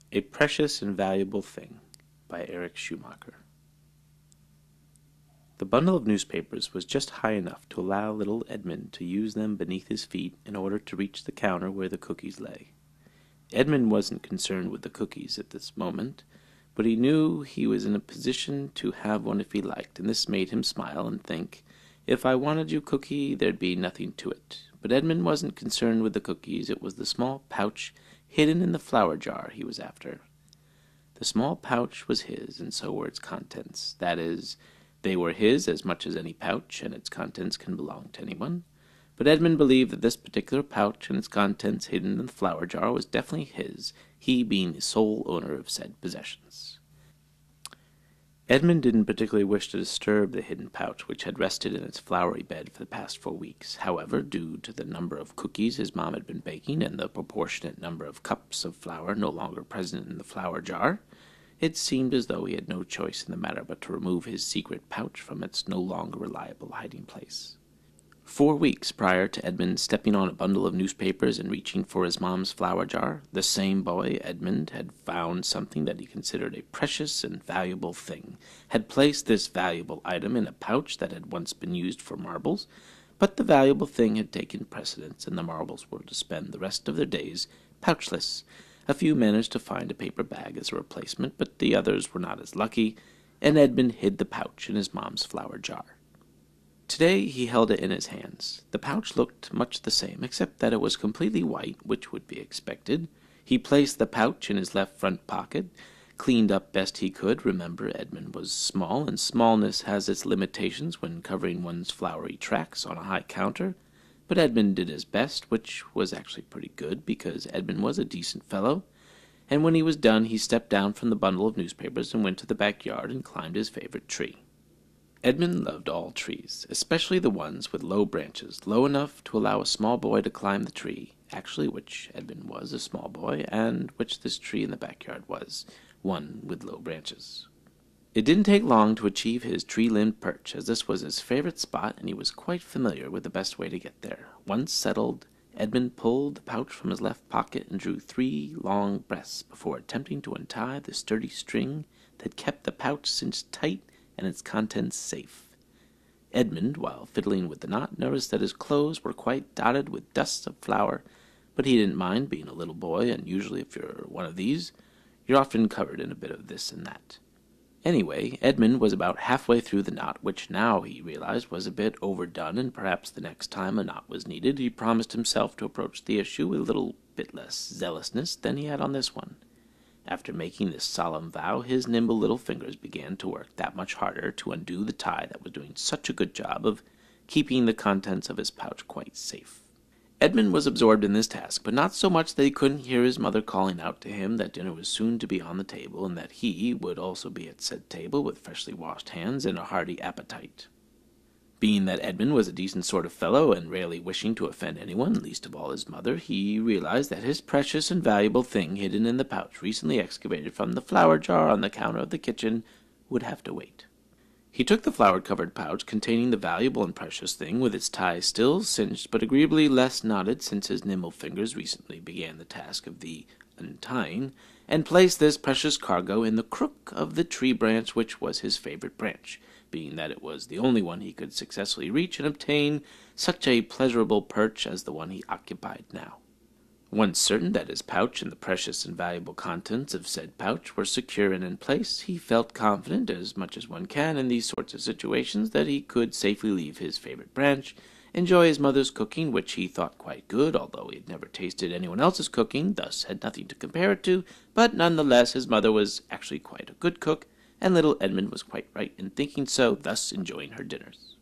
A Precious and Valuable Thing by Eric Schumacher. The bundle of newspapers was just high enough to allow little Edmund to use them beneath his feet in order to reach the counter where the cookies lay. Edmund wasn't concerned with the cookies at this moment, but he knew he was in a position to have one if he liked, and this made him smile and think, if I wanted you cookie, there'd be nothing to it. But Edmund wasn't concerned with the cookies. It was the small pouch hidden in the flour jar he was after. The small pouch was his, and so were its contents. That is, they were his as much as any pouch and its contents can belong to anyone. But Edmund believed that this particular pouch and its contents hidden in the flour jar was definitely his, he being the sole owner of said possessions. Edmund didn't particularly wish to disturb the hidden pouch which had rested in its floury bed for the past 4 weeks. However, due to the number of cookies his mom had been baking and the proportionate number of cups of flour no longer present in the flour jar, it seemed as though he had no choice in the matter but to remove his secret pouch from its no longer reliable hiding place. 4 weeks prior to Edmund stepping on a bundle of newspapers and reaching for his mom's flour jar, the same boy, Edmund, had found something that he considered a precious and valuable thing, had placed this valuable item in a pouch that had once been used for marbles, but the valuable thing had taken precedence, and the marbles were to spend the rest of their days pouchless. A few managed to find a paper bag as a replacement, but the others were not as lucky, and Edmund hid the pouch in his mom's flour jar. Today he held it in his hands. The pouch looked much the same, except that it was completely white, which would be expected. He placed the pouch in his left front pocket, cleaned up best he could. Remember, Edmund was small, and smallness has its limitations when covering one's floury tracks on a high counter. But Edmund did his best, which was actually pretty good, because Edmund was a decent fellow. And when he was done, he stepped down from the bundle of newspapers and went to the backyard and climbed his favorite tree. Edmund loved all trees, especially the ones with low branches, low enough to allow a small boy to climb the tree, actually which Edmund was a small boy, and which this tree in the backyard was, one with low branches. It didn't take long to achieve his tree-limbed perch, as this was his favorite spot, and he was quite familiar with the best way to get there. Once settled, Edmund pulled the pouch from his left pocket and drew 3 long breaths before attempting to untie the sturdy string that kept the pouch cinched tight and its contents safe. Edmund, while fiddling with the knot, noticed that his clothes were quite dotted with dust of flour, but he didn't mind being a little boy, and usually if you're one of these, you're often covered in a bit of this and that. Anyway, Edmund was about halfway through the knot, which now he realized was a bit overdone, and perhaps the next time a knot was needed, he promised himself to approach the issue with a little bit less zealousness than he had on this one. After making this solemn vow, his nimble little fingers began to work that much harder to undo the tie that was doing such a good job of keeping the contents of his pouch quite safe. Edmund was absorbed in this task, but not so much that he couldn't hear his mother calling out to him that dinner was soon to be on the table, and that he would also be at said table with freshly washed hands and a hearty appetite. Being that Edmund was a decent sort of fellow, and rarely wishing to offend anyone, least of all his mother, he realized that his precious and valuable thing hidden in the pouch recently excavated from the flour jar on the counter of the kitchen would have to wait. He took the flour-covered pouch containing the valuable and precious thing, with its tie still cinched but agreeably less knotted since his nimble fingers recently began the task of the untying, and placed this precious cargo in the crook of the tree branch which was his favorite branch, being that it was the only one he could successfully reach and obtain such a pleasurable perch as the one he occupied now. Once certain that his pouch and the precious and valuable contents of said pouch were secure and in place, he felt confident, as much as one can in these sorts of situations, that he could safely leave his favorite branch, enjoy his mother's cooking, which he thought quite good, although he had never tasted anyone else's cooking, thus had nothing to compare it to, but none the less his mother was actually quite a good cook, and little Edmund was quite right in thinking so, thus enjoying her dinners.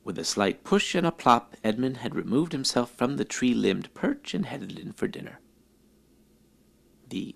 With a slight push and a plop, Edmund had removed himself from the tree-limbed perch and headed in for dinner. The